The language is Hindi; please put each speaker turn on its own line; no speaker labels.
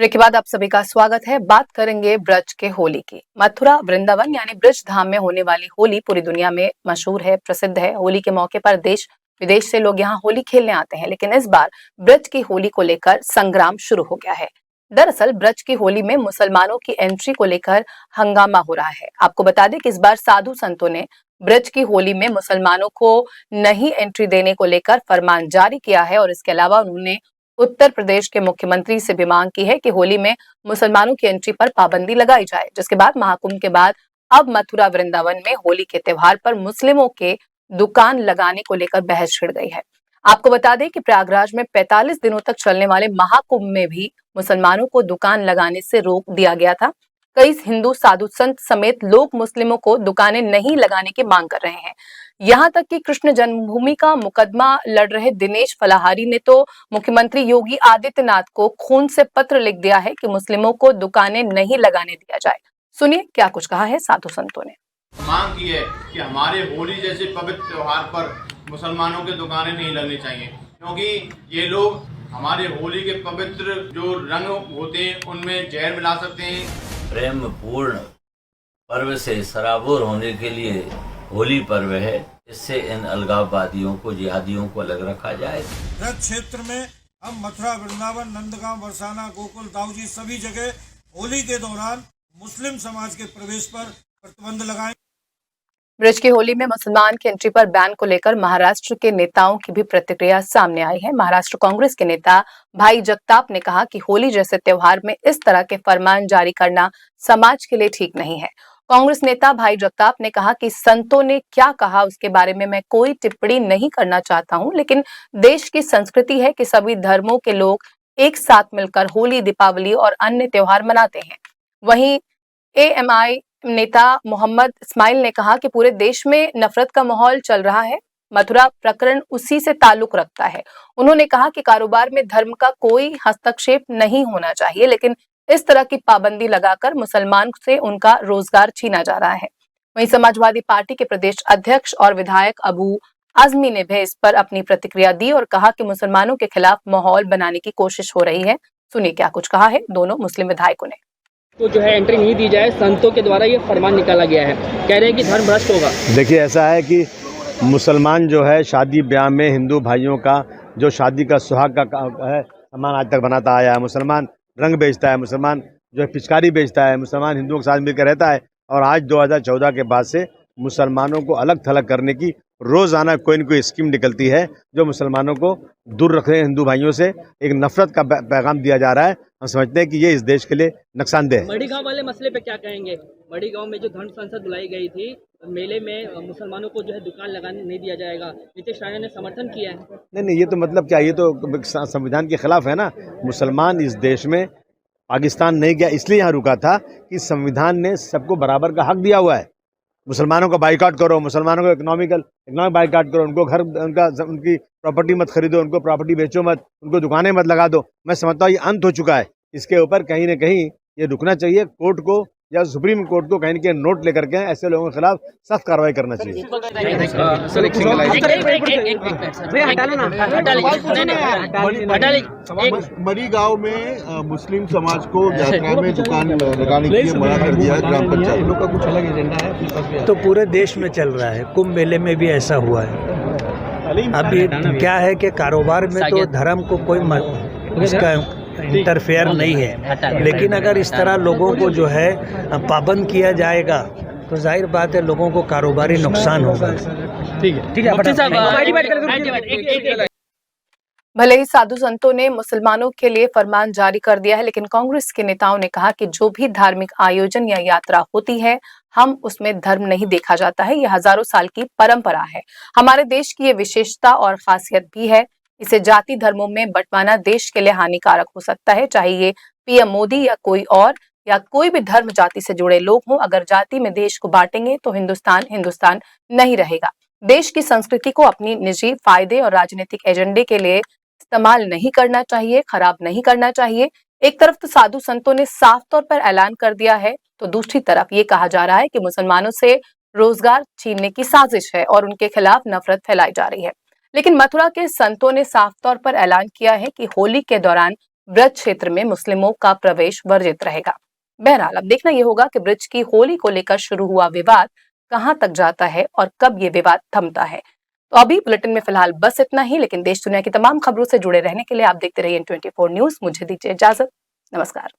ब्रेक के बाद आप सभी का स्वागत है। बात करेंगे ब्रज के होली की। मथुरा वृंदावन यानी ब्रज धाम में होने वाली होली पूरी दुनिया में मशहूर है, प्रसिद्ध है। होली के मौके पर देश विदेश से लोग यहाँ होली खेलने आते हैं, लेकिन इस बार ब्रज की होली को लेकर संग्राम शुरू हो गया है। दरअसल ब्रज की होली में मुसलमानों की एंट्री को लेकर हंगामा हो रहा है। आपको बता दें कि इस बार साधु संतों ने ब्रज की होली में मुसलमानों को नहीं एंट्री देने को लेकर फरमान जारी किया है और इसके अलावा उन्होंने उत्तर प्रदेश के मुख्यमंत्री से भी मांग की है कि होली में मुसलमानों की एंट्री पर पाबंदी लगाई जाए। जिसके बाद महाकुंभ के बाद अब मथुरा वृंदावन में होली के त्योहार पर मुस्लिमों के दुकान लगाने को लेकर बहस छिड़ गई है। आपको बता दें कि प्रयागराज में 45 दिनों तक चलने वाले महाकुंभ में भी मुसलमानों को दुकान लगाने से रोक दिया गया था। कई हिंदू साधु संत समेत लोग मुस्लिमों को दुकानें नहीं लगाने की मांग कर रहे हैं। यहाँ तक कि कृष्ण जन्मभूमि का मुकदमा लड़ रहे दिनेश फलाहारी ने तो मुख्यमंत्री योगी आदित्यनाथ को खून से पत्र लिख दिया है कि मुस्लिमों को दुकानें नहीं लगाने दिया जाए। सुनिए क्या कुछ कहा है साधु संतों ने।
मांग की है कि हमारे होली जैसे पवित्र त्योहार पर मुसलमानों के दुकानें नहीं लगनी चाहिए, क्योंकि ये लोग हमारे होली के पवित्र जो रंग होते हैं उनमें जहर मिला सकते हैं।
प्रेम पूर्ण पर्व से सराबोर होने के लिए होली पर्व है। इससे इन अलगाववादियों को, जिहादियों को अलग रखा जाए।
ब्रज क्षेत्र में हम मथुरा, वृंदावन, नंदगांव, बरसाना, गोकुल, दाऊजी सभी जगह होली के दौरान मुस्लिम समाज के प्रवेश पर प्रतिबंध लगाएं।
ब्रज की होली में मुसलमान की एंट्री पर बैन को लेकर महाराष्ट्र के नेताओं की भी प्रतिक्रिया सामने आई है। महाराष्ट्र कांग्रेस के नेता भाई जगताप ने कहा कि होली जैसे त्योहार में इस तरह के फरमान जारी करना समाज के लिए ठीक नहीं है। कांग्रेस नेता भाई जगताप ने कहा कि संतों ने क्या कहा उसके बारे में मैं कोई टिप्पणी नहीं करना चाहता हूं, लेकिन देश की संस्कृति है कि सभी धर्मों के लोग एक साथ मिलकर होली, दीपावली और अन्य त्योहार मनाते हैं। वहीं एएमआई नेता मोहम्मद इस्माइल ने कहा कि पूरे देश में नफरत का माहौल चल रहा है। मथुरा प्रकरण उसी से ताल्लुक रखता है। उन्होंने कहा कि कारोबार में धर्म का कोई हस्तक्षेप नहीं होना चाहिए, लेकिन इस तरह की पाबंदी लगाकर मुसलमान से उनका रोजगार छीना जा रहा है। वहीं समाजवादी पार्टी के प्रदेश अध्यक्ष और विधायक अबू आजमी ने भी इस पर अपनी प्रतिक्रिया दी और कहा कि मुसलमानों के खिलाफ माहौल बनाने की कोशिश हो रही है। सुनिए क्या कुछ कहा है दोनों मुस्लिम विधायकों ने।
तो जो है एंट्री नहीं दी जाए, संतों के द्वारा ये फरमान निकाला गया है, कह रहे हैं कि धर्म भ्रष्ट होगा।
देखिए, ऐसा है कि मुसलमान जो है शादी ब्याह में हिंदू भाइयों का जो शादी का सुहाग का है सामान आज तक बनाता आया है। मुसलमान रंग बेचता है, मुसलमान जो है पिचकारी बेचता है, मुसलमान हिंदुओं के साथ मिलकर रहता है। और आज 2014 के बाद से मुसलमानों को अलग थलग करने की रोज़ाना कोई न कोई स्कीम निकलती है जो मुसलमानों को दूर रख रहे हैं हिंदू भाइयों से। एक नफरत का पैगाम दिया जा रहा है। हम समझते हैं कि ये इस देश के लिए नुकसानदेह है।
मड़ी गांव वाले मसले पे क्या कहेंगे? मड़ी गांव में जो धर्म संसद बुलाई गई थी, मेले में मुसलमानों को जो है दुकान लगाने नहीं दिया जाएगा, नीतीश राणा ने समर्थन किया है।
नहीं, ये तो मतलब क्या, ये तो संविधान के खिलाफ है ना। मुसलमान इस देश में पाकिस्तान नहीं गया, इसलिए यहाँ रुका था कि संविधान ने सबको बराबर का हक दिया हुआ है। मुसलमानों का बाइकआउट करो, मुसलमानों को इकोनॉमिक बाइकआउट करो, उनको घर उनकी प्रॉपर्टी मत खरीदो, उनको प्रॉपर्टी बेचो मत, उनको दुकानें मत लगा दो। मैं समझता हूँ ये अंत हो चुका है। इसके ऊपर कहीं न कहीं ये रुकना चाहिए। कोर्ट को या सुप्रीम कोर्ट को कहीं न कहीं नोट लेकर के ऐसे लोगों के खिलाफ सख्त कार्रवाई करना चाहिए।
मरी गांव में मुस्लिम समाज को यात्रा में दुकान लगाने के लिए मना कर दिया है ग्राम पंचायत। लोग का कुछ अलग एजेंडा है
तो पूरे देश में चल रहा है। कुंभ मेले में भी ऐसा हुआ है। अब ये क्या है कि कारोबार में तो धर्म को कोई उसका इंटरफेयर नहीं है, लेकिन अगर इस तरह लोगों को जो है पाबंद किया जाएगा तो जाहिर बात है लोगों को कारोबारी नुकसान होगा। ठीक है।
भले ही साधु संतों ने मुसलमानों के लिए फरमान जारी कर दिया है, लेकिन कांग्रेस के नेताओं ने कहा कि जो भी धार्मिक आयोजन या यात्रा होती है, हम उसमें धर्म नहीं देखा जाता है। यह हजारों साल की परंपरा है। हमारे देश की ये विशेषता और खासियत भी है। इसे जाति धर्मों में बंटवाना देश के लिए हानिकारक हो सकता है, चाहे ये पीएम मोदी या कोई और या कोई भी धर्म जाति से जुड़े लोग हों। अगर जाति में देश को बांटेंगे तो हिंदुस्तान नहीं रहेगा। देश की संस्कृति को अपनी निजी फायदे और राजनीतिक एजेंडे के लिए इस्तेमाल नहीं करना चाहिए, खराब नहीं करना चाहिए। एक तरफ तो साधु संतों ने साफ तौर पर ऐलान कर दिया है, तो दूसरी तरफ ये कहा जा रहा है कि मुसलमानों से रोजगार छीनने की साजिश है और उनके खिलाफ नफरत फैलाई जा रही है। लेकिन मथुरा के संतों ने साफ तौर पर ऐलान किया है कि होली के दौरान ब्रज क्षेत्र में मुस्लिमों का प्रवेश वर्जित रहेगा। बहरहाल अब देखना यह होगा कि ब्रज की होली को लेकर शुरू हुआ विवाद कहां तक जाता है और कब ये विवाद थमता है। तो अभी बुलेटिन में फिलहाल बस इतना ही, लेकिन देश दुनिया की तमाम खबरों से जुड़े रहने के लिए आप देखते रहिए N24 न्यूज। मुझे दीजिए इजाजत, नमस्कार।